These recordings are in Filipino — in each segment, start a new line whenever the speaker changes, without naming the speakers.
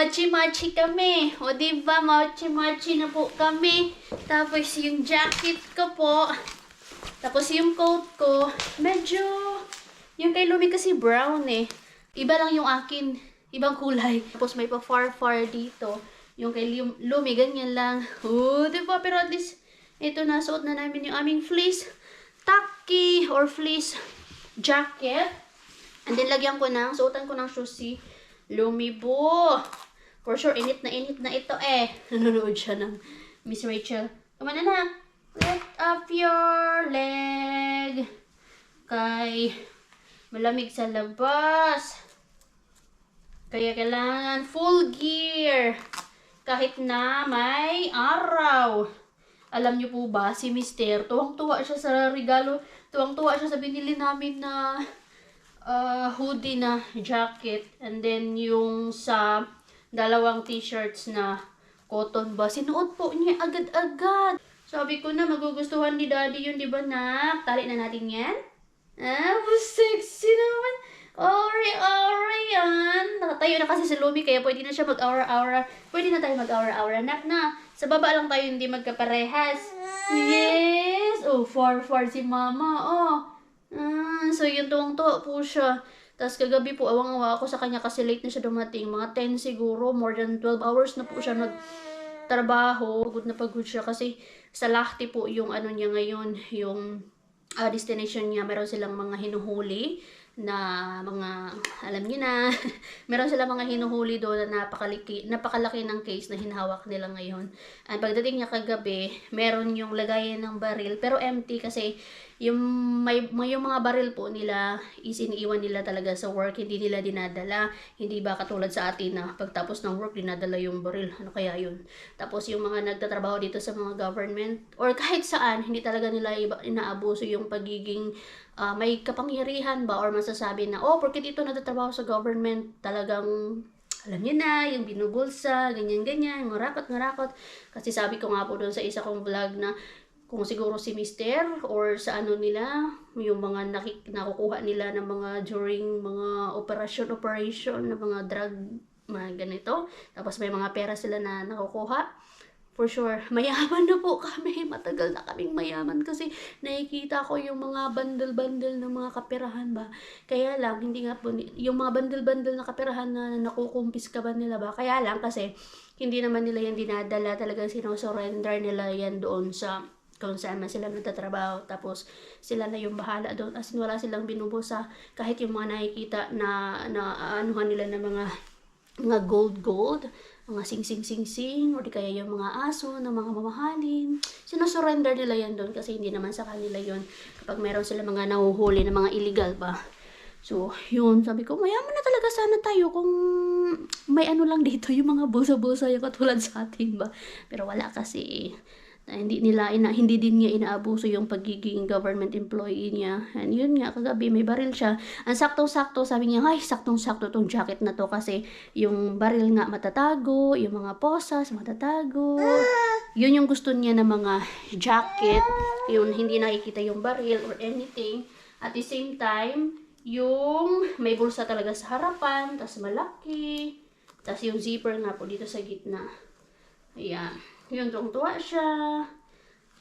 Machi-machi kami. O diba, machi-machi na po kami. Tapos yung jacket ko po. Tapos yung coat ko, medyo, yung kay Lumi kasi brown eh. Iba lang yung akin, ibang kulay. Tapos may pa far dito. Yung kay Lumi, ganyan lang. Oh, diba? Pero at least, ito nasuot na namin yung aming fleece taki or fleece jacket. And then, lagyan ko ng, suotan ko ng shoes si Lumibo. For sure, init na ito eh. Nanonood siya ng Miss Rachel. Come on na. Lift up your leg. Kay malamig sa labas. Kaya kailangan full gear. Kahit na may araw. Alam niyo po ba, si Mister, tuwang-tuwa siya sa regalo. Tuwang-tuwa siya sa binili namin na hoodie na jacket. And then yung sa dalawang t-shirts na cotton ba. Sinuot po niya agad-agad. Sabi ko na magugustuhan ni Daddy yun, di ba nak? Tali na natin yan. Ah, sexy naman. Ori yan. Nakatayo na kasi si Lumi kaya pwede na siya mag-aura-aura. Pwede na tayo mag-aura-aura. Nak na. Sa baba lang tayo hindi magkaparehas. Yes. Oh, far si Mama. Oh. So yung tuwang-tuwa po siya. Tapos kagabi po, awang-awa ako sa kanya kasi late na siya dumating. Mga 10 siguro, more than 12 hours na po siya nagtrabaho. Pagod na pagod siya kasi sa Lahti po yung ano niya ngayon, yung destination niya. Meron silang mga hinuhuli na mga, alam niyo na, meron silang mga hinuhuli doon na napakalaki ng case na hinahawak nila ngayon. At pagdating niya kagabi, meron yung lagayan ng baril, pero empty kasi yung yung mga baril po nila is iniiwan nila talaga sa work, hindi nila dinadala. Hindi ba katulad sa atin na pagtapos ng work dinadala yung baril, ano kaya yun. Tapos yung mga nagtatrabaho dito sa mga government or kahit saan, hindi talaga nila inaabuso yung pagiging may kapangyarihan ba or masasabi na oh, porque dito nagtatrabaho sa government, talagang alam niyo na, yung binubulsa, ganyan-ganyan, ngarakot. Kasi sabi ko nga po doon sa isa kong vlog na kung siguro si Mister or sa ano nila, yung mga nakukuha nila ng mga during mga operation ng mga drug, mga ganito. Tapos may mga pera sila na nakukuha. For sure, mayaman na po kami. Matagal na kaming mayaman kasi nakikita ko yung mga bundle-bundle ng mga kaperahan ba. Kaya lang, hindi nga po, yung mga bundle-bundle na kaperahan na nakukumpis ka ba nila ba. Kaya lang kasi, hindi naman nila yan dinadala. Talagang sinosurrender nila yan doon sa kung saan man sila nagtatrabaho. Tapos, sila na yung bahala doon. As in, wala silang binubusa. Kahit yung mga nakikita na anuhan nila ng mga gold, mga sing-sing, o di kaya yung mga aso na mga mamahalin. Sinosurrender nila yan doon kasi hindi naman sa kanila yun kapag meron sila mga nahuhuli na mga illegal ba. So, yun, sabi ko, mayaman na talaga sana tayo kung may ano lang dito, yung mga bulsa-bulsa yung katulad sa atin ba. Pero wala kasi na hindi din niya inaabuso yung pagiging government employee niya. And yun nga, kagabi may baril siya. Ang saktong-sakto, sabi niya, ay, saktong-sakto tong jacket na to kasi yung baril nga matatago, yung mga posas matatago. Yun yung gusto niya na mga jacket, yun hindi nakikita yung baril or anything. At the same time, yung may bulsa talaga sa harapan, tas malaki, tas yung zipper nga po dito sa gitna. Ayan. Yun, tuwa siya.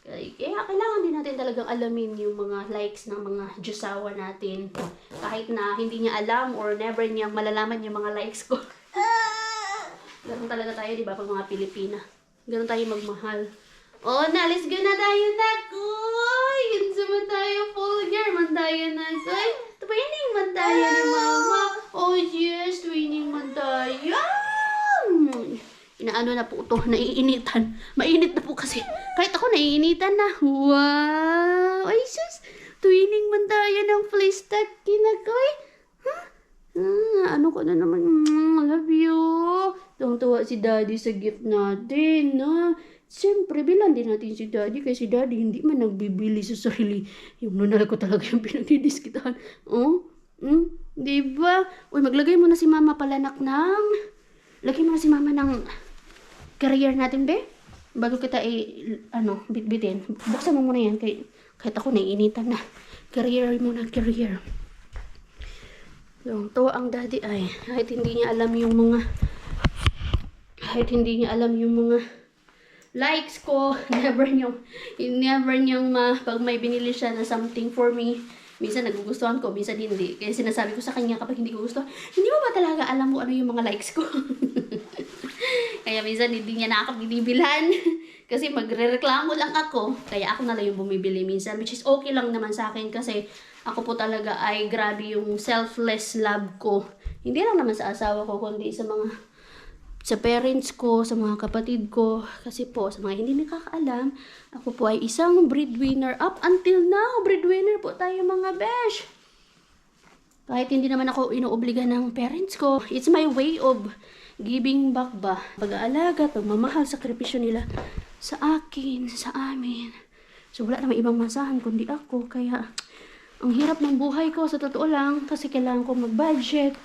Kaya kailangan din natin talagang alamin yung mga likes ng mga Diyosawa natin. Kahit na hindi niya alam or never niya malalaman yung mga likes ko. Ganun talaga tayo, di ba, pag mga Pilipina. Ganun tayo magmahal. Oh, let's go na tayo na. Uy, yun sama tayo, full gear. Mantayo na. Uy, twinning mantayo ni Mama. Oh, yes, twinning mantayo. Inaano na po ito, naiinitan. Mainit na po kasi. Kahit ako naiinitan na. Wow! Ay, sus! Twinning man tayo ng fleece tag kinagoy. Ano ko na naman. I love you. Tuwang-tuwa si Daddy sa gift natin. Siyempre, bilan din natin si Daddy. Kasi si Daddy hindi man nagbibili sa sarili. Yung nunal ko talaga yung pinagdidiskitahan. Diba? Uy, maglagay mo na si Mama palanak ng... Lagay mo na si Mama ng career natin, be. Bago kita bitbitin. Buksan mo muna yan. Kahit ako naiinitan na. Career muna, career. Yung tuwa ang Daddy ay kahit hindi niya alam yung mga Kahit hindi niya alam yung mga likes ko, never niyang pag may binili siya na something for me, minsan nagugustuhan ko, minsan hindi. Kaya sinasabi ko sa kanya kapag hindi ko gusto, hindi mo ba talaga alam mo ano yung mga likes ko? Kaya minsan hindi niya na ako binibilhan. Kasi magre-reklamo lang ako. Kaya ako na lang yung bumibili minsan. Which is okay lang naman sa akin kasi ako po talaga ay grabe yung selfless love ko. Hindi lang naman sa asawa ko, kundi sa parents ko, sa mga kapatid ko. Kasi po, sa mga hindi nakakaalam, ako po ay isang breadwinner. Up until now, breadwinner po tayo mga besh. Kahit hindi naman ako inuobliga ng parents ko. It's my way of giving back ba. Pag-aalaga, pagmamahal, sakripisyo nila sa akin, sa amin. So, wala namang ibang masahan kundi ako. Kaya, ang hirap ng buhay ko, sa totoo lang, kasi kailangan ko mag-budget.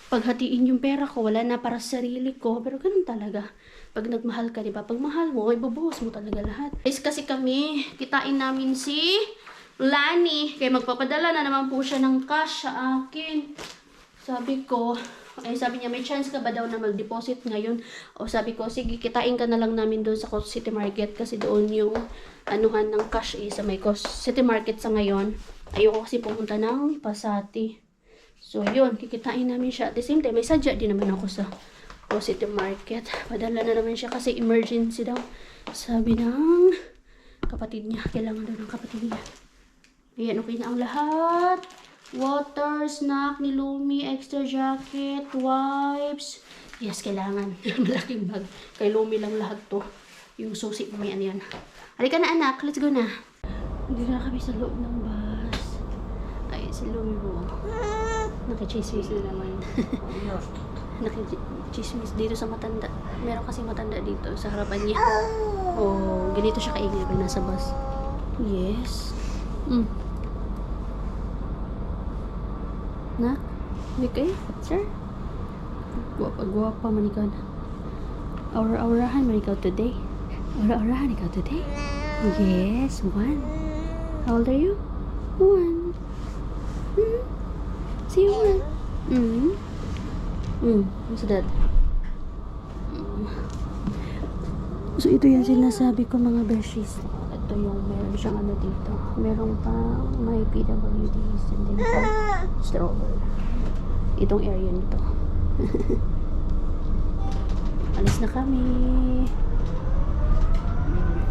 Paghatiin yung pera ko, wala na para sa sarili ko. Pero ganun talaga. Pag nagmahal ka, di ba? Pag mahal mo, ibubuhos mo talaga lahat. Guys, kasi kami, kitain namin si Lani. Kaya magpapadala na naman po siya ng cash sa akin. Sabi niya, may chance ka ba daw na mag-deposit ngayon? O sabi ko, sige, kitain ka na lang namin doon sa Coast City Market kasi doon yung anuhan ng cash sa may Coast City Market sa ngayon. Ayoko kasi pumunta ng Pasati. So, yun, kikitain namin siya. At the same time, may sadya din naman ako sa Coast City Market. Padala na naman siya kasi emergency daw. Sabi ng kapatid niya. Kailangan daw ng kapatid niya. Ayan, okay na ang lahat. Water, snack ni Lumi, extra jacket, wipes. Yes, kailangan. Malaking bag. Kay Lumi lang lahat to. Yung susi mo yan yan. Halika na anak, let's go na. Hindi na kami sa loob ng bus. Ay, si Lumi po. Nakichismis na naman. Nakichismis dito sa matanda. Meron kasi matanda dito sa harapan niya. Oh, ganito siya kaingay pag nasa bus. Yes. Nak, okay, sir? Guwapa man ikaw na. Aura-aurahan man ikaw today. Aura-aurahan ikaw today? Yes, 1. How old are you? 1. See you 1. What's that? So, ito yung sinasabi ko mga beshies. Ito yung meron siyang ano dito. Meron pa may PWDs and then pa stroller. Itong area nito. Alis na kami.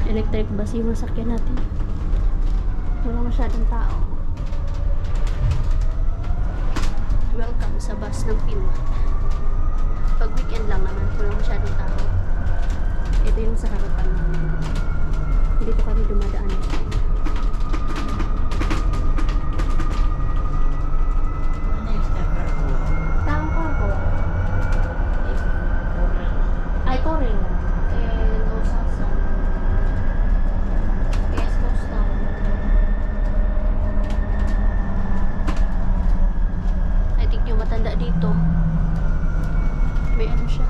Electric bus yung masakyan natin. Wala masyadong tao. Welcome sa bus ng Pinwat. Pag weekend lang naman, wala masyadong tao. Ito yung sa harapan namin. Dito kami dumadaan. Taong Corpo. Ay, Coring. And Osasa. Yes, Coastal. I think yung matanda dito, may ano siya.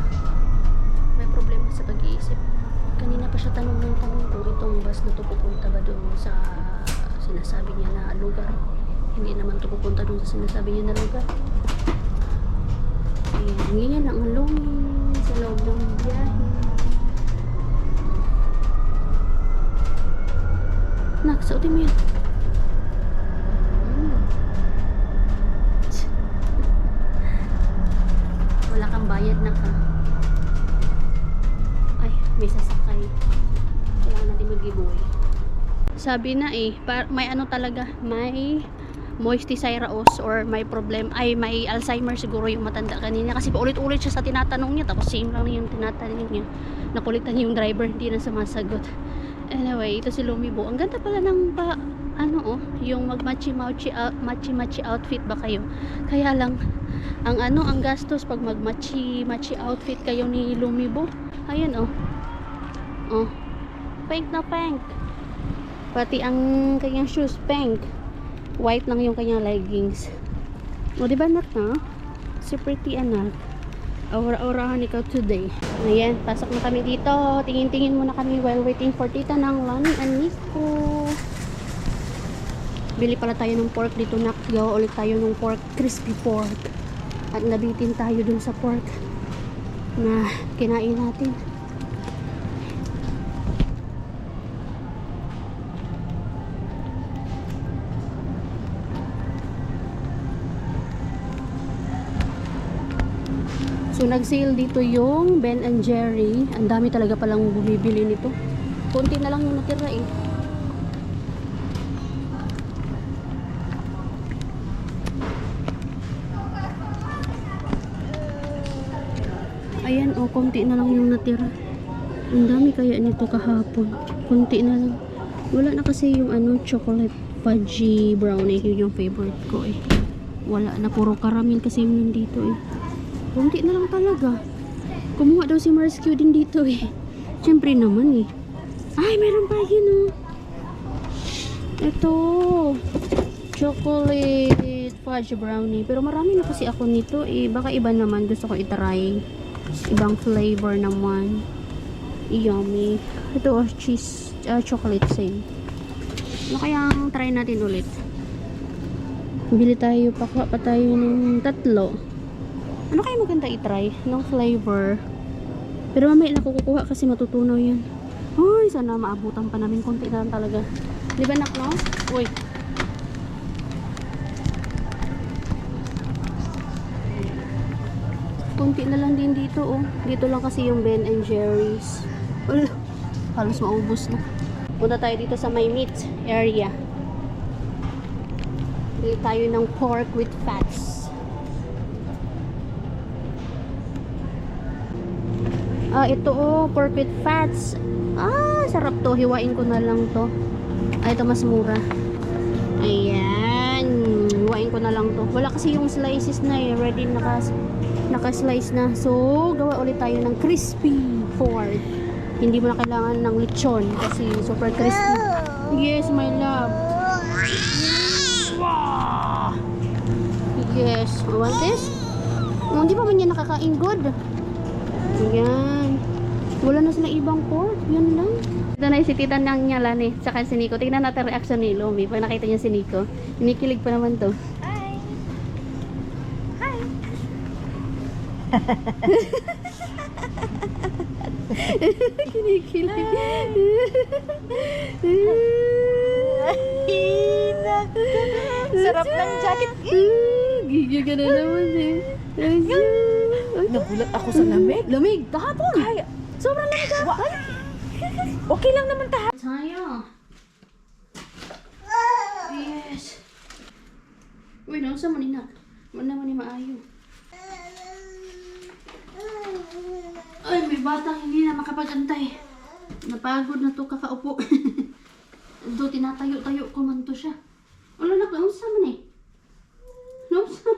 May problema sa pag-iisip. Kanina pa siya tanong ng tanong kung itong bus na ito pupunta ba doon sa sinasabi niya na lugar. Hindi naman ito pupunta doon sa sinasabi niya na lugar. Ayan, ganyan ang Lumi sa loob ng biyahe. Nak, sautin mo yan. Wala kang bayad na ka. May sasakay. Kailangan natin mag-giveaway. Sabi na may ano talaga, may moisticyraos or may problem, ay may Alzheimer siguro yung matanda kanina kasi paulit-ulit siya sa tinatanong niya tapos same lang yung tinatanong niya. Nakulitan yung driver, hindi na sumasagot. Anyway, ito si Lumibo. Ang ganda pala ng yung mag-matchy-matchy outfit ba kayo? Kaya lang ang gastos pag mag-matchy outfit kayo ni Lumibo. Ayan pink na pink. Pati ang kanyang shoes pink. White lang yung kanyang leggings. O diba anak na? Si pretty anak. Aura-aurahan ikaw today. Ayan, pasok na kami dito. Tingin-tingin muna kami while waiting for tita ng Lani and Nico. Bili pala tayo ng pork dito, nak. Gawa ulit tayo ng pork, crispy pork. At nabitin tayo dun sa pork. na kinain natin. So nag-sale dito yung Ben and Jerry. Ang dami talaga palang bumibili nito. Konti na lang yung natira eh. Ayan oh, konti na lang yung natira. Ang dami kaya nito kahapon. Konti na lang. Wala na kasi yung ano, chocolate fudgy brownie. Yun yung favorite ko eh. Wala na, puro caramel kasi yung nandito eh. Kunti na lang talaga. Kumuha daw si Marsque din dito eh. Siyempre naman eh. Ay, meron pa yun oh. Ito. Chocolate fudge brownie. Pero marami na kasi ako nito eh. Baka iba naman. Gusto ko itry. Ibang flavor naman. Yummy. Ito oh, cheese, chocolate same. Ano kayang try natin ulit? Bili tayo. Pakwa pa tayo ng 3. Ano kaya maganda i-try? Ng flavor. Pero mamaya na kukuha kasi matutunaw yan. Ay, sana maabutan pa namin. Konti na lang talaga. Di ba nak, no? Uy. Konti na lang din dito, oh. Dito lang kasi yung Ben and Jerry's. Halos maubos na. Punta tayo dito sa my meat area. Bili tayo ng pork with fats. Ito oh, pork with fats. Sarap to. Hiwain ko na lang to. Ito mas mura. Ayan. Hiwain ko na lang to. Wala kasi yung slices na eh. Ready naka-slice na. So, gawa ulit tayo ng crispy pork. Hindi mo na kailangan ng lechon kasi super crispy. Yes, my love. Wow. Yes. You want this? Hindi pa man yan nakakain good. Ayan. Wala na silang ibang pork. Yan lang. Ito na si Tita Nang Nyalan eh. Tsaka si Nico. Tingnan natin reaction ni Lumi. Pag nakita niya si Nico. Kinikilig pa naman to.
Hi! Hi!
Kinikilig.
Sarap ng jacket.
Gigi ka na naman eh.
Nagulat ako sa lamig.
Lamig. Kahapon.
Kaya.
Sobrang lamig kahapon.
Okay lang naman tayo.
Tayo. Yes. Uy, nausa mo ni Nak. Wala naman ni maayo. Ay, may batang hindi na makapag-antay. Napagod na to kakaupo. Do, tinatayo-tayo ko man to siya. Wala na, nausa mo ni. Nausa.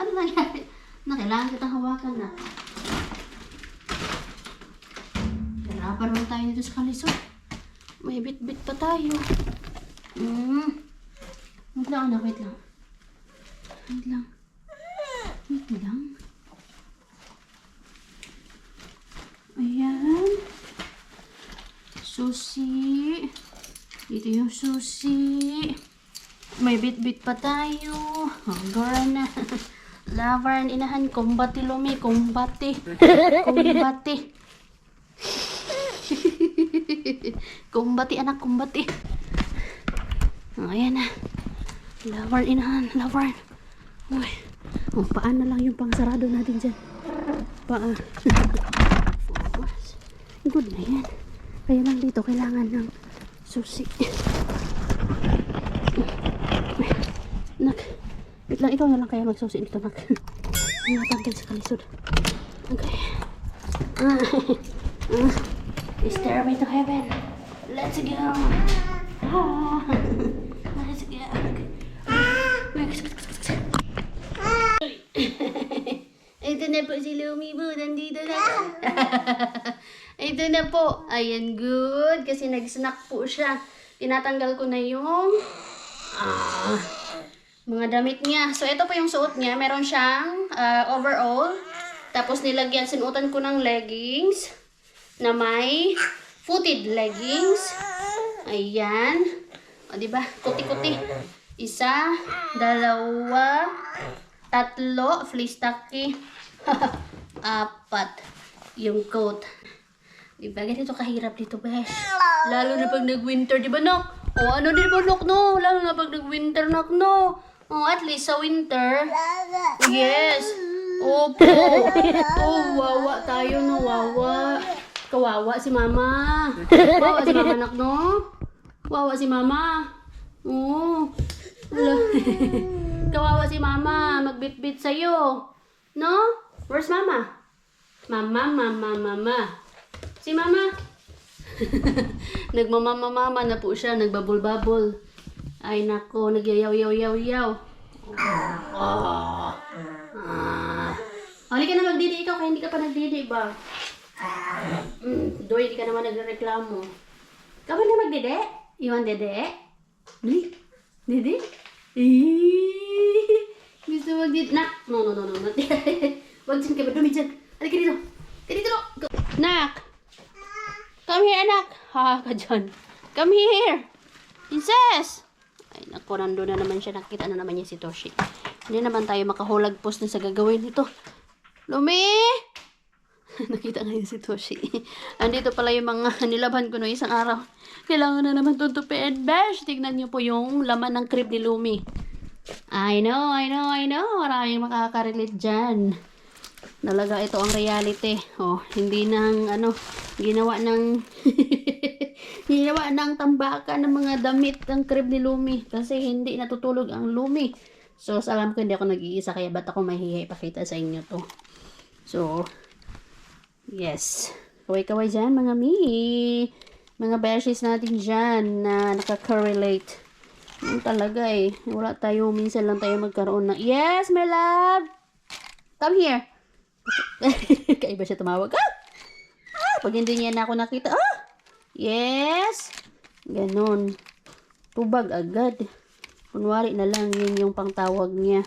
Ano nangyari? Kailangan kitang hawakan na. Harapan naman tayo dito sa kalisod. May bit-bit pa tayo. Wait lang, anak. Wait lang. Wait lang. Wait lang. Ayan. Susi. Dito yung susi. May bit-bit pa tayo. Hanggang na. Lavar inahan. Kumbati Lumi. Kumbati. Kumbati. Kumbati anak. Kumbati. Ayan na. Lavar inahan. Lavar. Uy. Paan na lang yung pangsarado natin dyan. Paa. Good na yan. Kaya lang dito kailangan ng susi. Nak. Wait lang, ikaw na lang kaya magsusi dito, Nak. Natanggal sa kalisod. Okay. Stairway to heaven. Let's go. Let's go. Ito na po si Lumi po. Nandito na. Ito na po. Ayan, good. Kasi nag-snack po siya. Tinatanggal ko na yung mga damit niya. So, ito po yung suot niya. Meron siyang overall. Tapos nilagyan, sinuotan ko ng leggings na may footed leggings. Ayan. O, diba? Kuti-kuti. 1, 2, 3, fleece tacky, 4 yung coat. Diba? Ganito kahirap dito, besh. Lalo na pag nag-winter, diba, nak? O, ano din ba, nak, no? Lalo na pag nag-winter, nak, no? O, at least sa winter. Yes. Opo. Oh, wawa tayo, no? Wawa. Kawawa si mama. Wawa si mama, nak, no? Wawa si mama. Oo. Wala. Kawawa si mama. Magbit-bit sa'yo. No? Where's mama? Mama. Si mama. Nagmamamama na po siya. Nagbabol-babol. Ay nako. Nagyayaw-yaw-yaw-yaw. Halika na magdidi ikaw. Kaya hindi ka pa nagdidi ba? Doy, hindi ka naman nagreklamo. Ka ba na magdidi? Iwan dede? Dede? Gusto magdidi? Nak! No. Not wag dyan ka ba? Dumi dyan. Halika dito. Dito. Nak! Come here, anak. Ha ka dyan. Come here. Princess. Ay, naku, nandun na naman siya. Nakita na naman niya si Toshi. Hindi naman tayo makahulag post na sa gagawin nito. Lumi! Nakita ngayon si Toshi. Andito pala yung mga nilabhan ko no isang araw. Kailangan na naman tutupiin. Besh, tignan niyo po yung laman ng crib ni Lumi. I know. Maraming makaka-relate dyan. Talaga ito ang reality. Oh, hindi nang ginawa ng ginawa ng tambakan ng mga damit ng crib ni Lumi kasi hindi natutulog ang Lumi. So, alam ko hindi ako nag-iisa kaya ba't ako mahihiya ipakita sa inyo to. So, yes. Kaway-kaway dyan mga mga beshies natin dyan na nakaka-relate. Yun talaga eh. Wala tayo, minsan lang tayo magkaroon ng yes, my love! Come here! Kaiba siya tumawag. Pag hindi niya na ako nakita. Yes. Ganon. Tubag agad. Kunwari na lang yun yung pangtawag niya.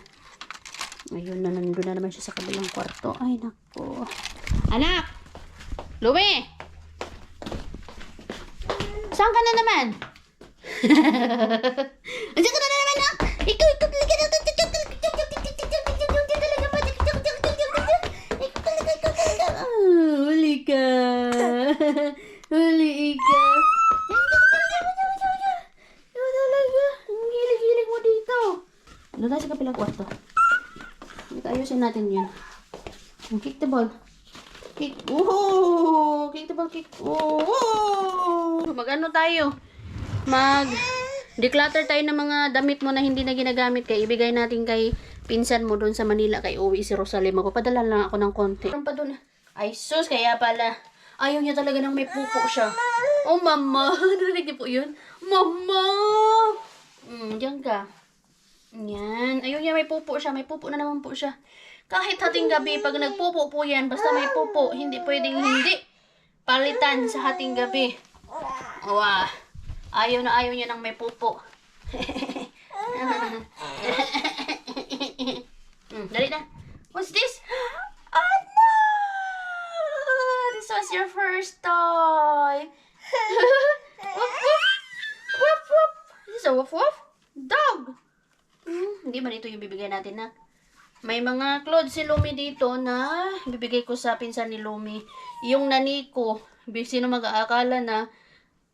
Ayun na, nandun na naman siya sa kabilang kwarto. Ay, nako. Anak! Lumi! Saan ka na naman? Andiyan ka na naman, nak! Ikaw talaga na. Huli ka. Huli ikaw. Ikaw talaga. Ang hilig-hilig mo dito. Ano tayo sa kapilang kwarto? Ayusin natin yun. Kick the ball. Kick. Oh! Kick the ball. Kick. Oh! Mag-ano tayo? Declutter tayo ng mga damit mo na hindi na ginagamit kay ibigay natin kay pinsan mo doon sa Manila kay uwi si Rosalie. Magpapadala lang ako ng konti. Meron pa doon. Ay sus, kaya pala. Ayaw niya talaga nang may pupo siya. Oh mama, narinig niyo po yun? Mama! Diyan ka. Yan. Ayaw niya may pupo siya. May pupo na naman po siya. Kahit hating gabi, pag nagpupo po yan, basta may pupo, hindi pwedeng hindi palitan sa hating gabi. Wow. Ayaw niya nang may pupo. Dali na. What's this? Oh no! This was your first toy. Woof woof. Woof woof. Is this a woof woof? Dog. Hindi man ito yung bibigay natin na. May mga clothes si Lumi dito na bibigay ko sa pinsan ni Lumi. Yung nani ko, sino mag-aakala na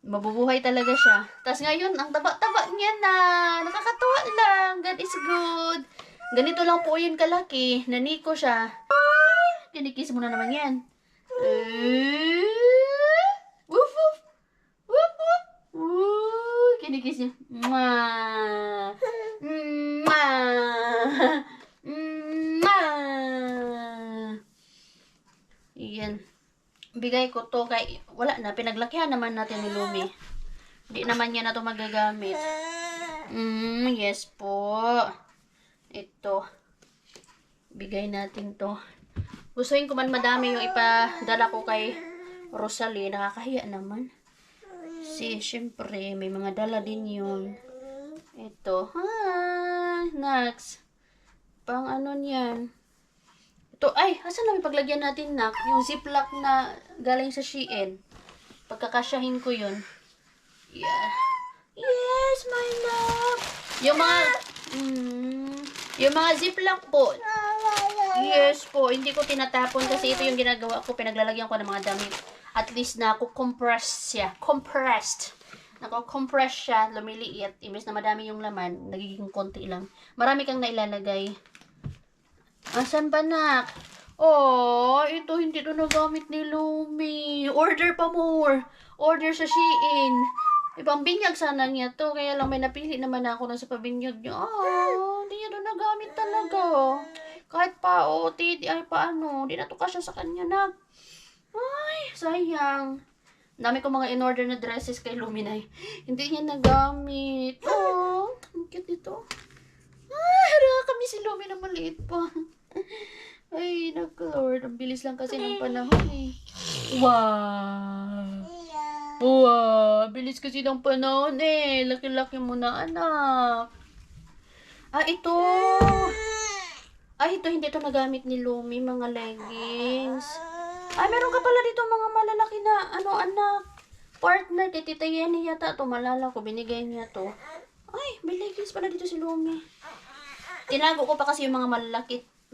mabubuhay talaga siya. Tapos ngayon, ang taba-taba niya na. Nakakatuwa lang. God is good. Ganito lang po yun kalaki. Nani ko siya. Kinikis mo na naman yan. Woof woof. Woof woof. Kinikis niya. Mwah. Mwah. Iyan. Bigay ko to kay wala na, pinaglakihan naman natin ni Lumi. Hindi naman niya na to magagamit. Yes po. Ito. Bigay natin to. Gustuin ko man madami yung ipadala ko kay Rosalie. Nakakahiya naman. Syempre, may mga dala din yun. Ito. Next. Pang ano niyan. Ito, ay, asan namin paglagyan natin, nak? Yung ziplock na galing sa Shein. Pagkakasyahin ko yun. Yeah. Yes, my love. Yung mga ziplock po. Yes po, hindi ko tinatapon kasi ito yung ginagawa ko. Pinaglalagyan ko ng mga damit. At least na compress siya. Compressed. Nako-compress siya, lumiliit. Imbes na madami yung laman, nagiging konti lang. Marami kang nailalagay. Asan ba, nak? Oh, ito hindi to nagamit ni Lumi. Order pa more. Order sa Shein. Ibang binyag sana niya to. Kaya lang may napili naman ako na sa pabinyag niya. Oh, hindi niya to nagamit talaga. Kahit pa, ay paano. Hindi na to kasya sa kanya, nak. Ay, sayang. Dami ko mga in-order na dresses kay Luminay. Hindi niya nagamit. Oh, ang cute ito. Ay, haraka kami si Lumi na maliit pa. Ay, nag-Lord. Ang bilis lang kasi ng panahon eh. Wow. Wow. Bilis kasi ng panahon eh. Laki-laki mo na, anak. Ah, ito. Ito. Hindi ito nagamit ni Lumi. Mga leggings. Ay, meron ka pala dito mga malalaki na, anak. Partner, kay Tita Yenny yata ito. Malala ko, binigay niya to. Ay, may leggings pala dito si Lumi. Tinago ko pa kasi yung mga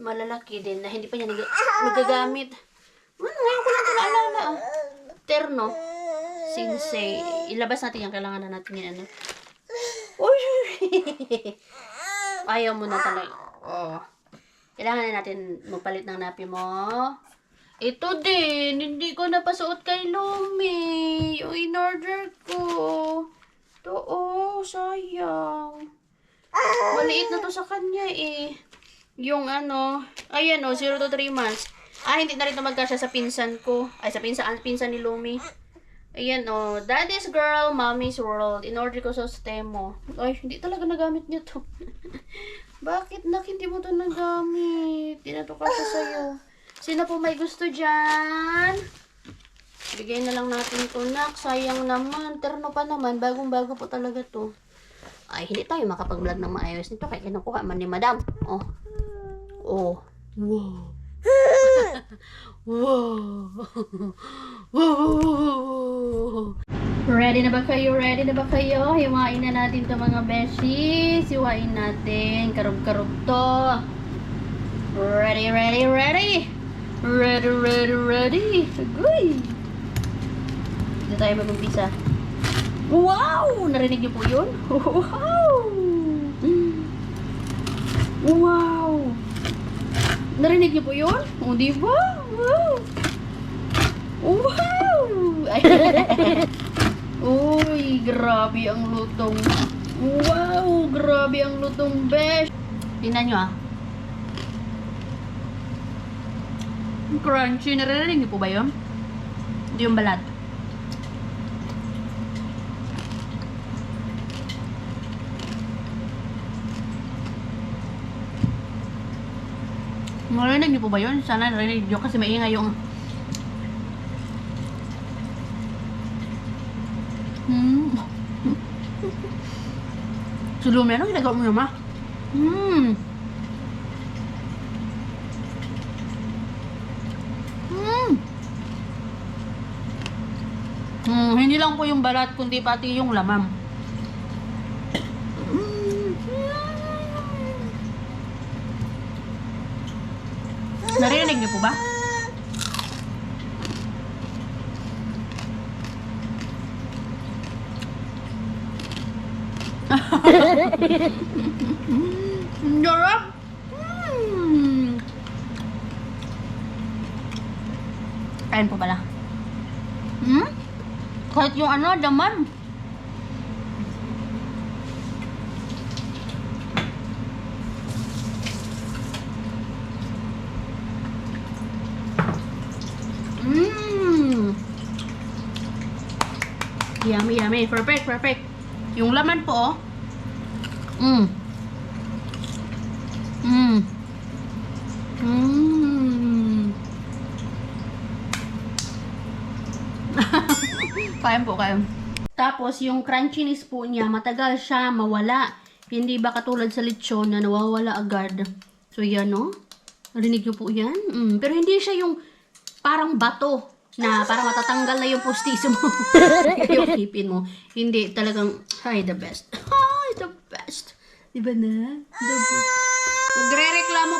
malalaki din na hindi pa niya nagagamit. Ngayon ko lang ito naalala. Terno. Sensei. Ilabas natin yan. Kailangan na natin yan. Uy! Ayaw mo na talaga. Oh. Kailangan na natin magpalit ng napi mo. Ito din, hindi ko napasuot kay Lumi. Yung in-order ko. Ito, sayang. Maliit na to sa kanya eh. Yung ayan 0 to 3 months. Hindi na rin ito magkasya sa pinsan ko. Ay, sa pinsan ni Lumi. Ayan Daddy's Girl, Mommy's World. In-order ko sa Temo. Ay, hindi talaga nagamit niya to. Bakit, nak? Hindi mo to nagamit. Hindi na to kasya sa'yo. Sino po may gusto dyan? Bigay na lang natin ito, nak. Sayang naman. Terno pa naman. Bagong-bago po talaga to. Ay, hindi tayo makapag-vlog ng maayos nito. Kaya kinukuha man ni Madam. Oh. Wow. Wow. Wow. Ready na ba kayo? Ready na ba kayo? Hiwain na natin to mga beshies. Hiwain natin. Karug-karug to. Ready, ready, ready. Ready, ready, ready. Agoy. Dito tayo mag-umpisa. Wow! Narinig niyo po yun? Wow! Wow! Narinig niyo po yun? O, diba? Wow! Wow! Uy, grabe ang lutong. Wow! Grabe ang lutong, besh. Tingnan nyo Crunchy. Narinig niyo po ba yun? Hindi yung balat. Narinig niyo po ba yun? Sana narinig niyo kasi maingay yung Sulumi, ano ginagawa mo naman? Hindi lang po yung balat, kundi pati yung lamam. Narinig niyo po ba? Sarap! Kain po pala. Kahit yung daman. Yummy, yummy. Perfect, perfect. Yung laman po, Kain po, kain. Tapos, yung crunchiness po niya, matagal siya mawala. Hindi ba katulad sa lechon na nawawala agad. So, yan, Narinig niyo po yan? Pero hindi siya yung parang bato na parang matatanggal na yung postiso mo. Yung ipin mo. Hindi, talagang, the best. The best. Diba na? The best. Nagre-reklamo.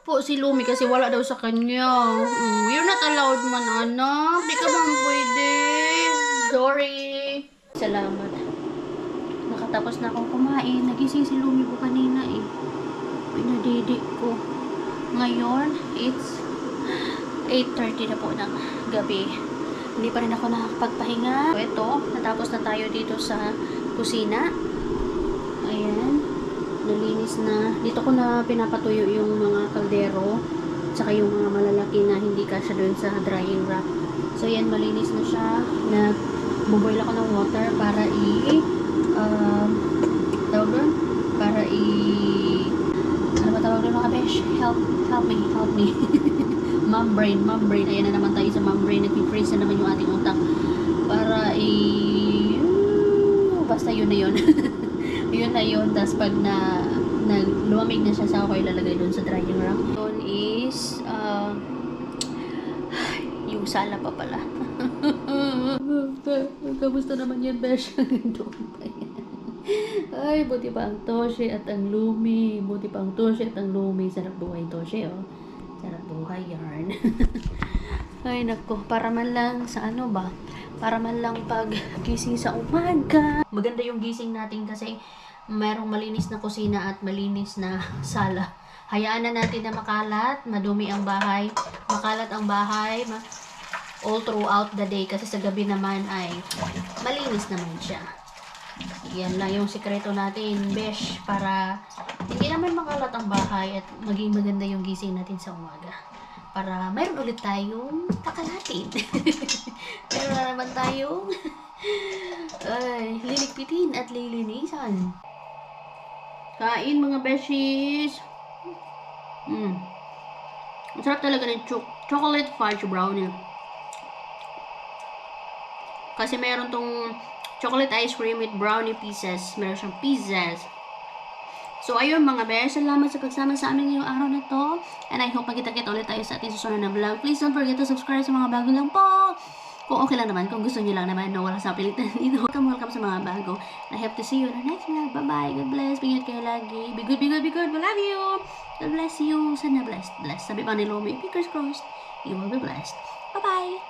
po si Lumi kasi wala daw sa kanya. You're not allowed man, anak. Di ka man pwede. Sorry. Salamat. Nakatapos na akong kumain. Nagising si Lumi po kanina eh. Pinadidi ko. Ngayon, it's 8:30 na po ng gabi. Hindi pa rin ako nakakapagpahinga. So, ito, natapos na tayo dito sa kusina. Ayan. Nalinis na. Dito ko na pinapatuyo yung mga kaldero. Tsaka yung mga malalaki na hindi kasya doon sa drying rack. So, yan, malinis na siya. Nagbuboil ako ng water para tawag doon? Para ano ba tawag doon mga besh? Help me. Membrane. Ayan na naman tayo sa membrane. Nag-freeze na naman yung ating utak. Para basta yun na yun. Yun na yun. Tapos pag lumamig na siya, sa ako ilalagay doon sa drying rack. Doon is yung sala pa pala. Kamusta naman yun, besh? Doon pa yan. Ay, buti pa ang Toshe at ang Lumi. Sarap buhay, Toshe, oh. Sarap buhay, yarn. Ay, nako. Para man lang sa ano ba? Para man lang pag gising sa umaga. Maganda yung gising natin kasi mayroong malinis na kusina at malinis na sala. Hayaan na natin na makalat, madumi ang bahay. Makalat ang bahay all throughout the day kasi sa gabi naman ay malinis naman siya. Yan lang yung sikreto natin, besh, para hindi naman makalat ang bahay at maging maganda yung gising natin sa umaga. Para mayroon ulit tayong kakalatin. Meron na naman tayong liligpitin at lilinisan. Kain mga beshies. Masarap talaga ng chocolate fudge brownie. Kasi meron tong chocolate ice cream with brownie pieces. Meron siyang pieces. So, ayun mga bears. Salamat sa pagsama sa amin ngayong araw na to. And I hope magkita-kita ulit tayo sa ating susunod na vlog. Please don't forget to subscribe sa mga bago lang po. Kung okay lang naman, kung gusto nyo lang naman, no, wala sa pilitan dito. Welcome sa mga bago. And I hope to see you in our next vlog. Bye-bye. God bless. Ingat kayo lagi. Be good. We love you. God bless you. Sana blessed. Sabi pa ni Lomi, fingers crossed. You will be blessed. Bye-bye.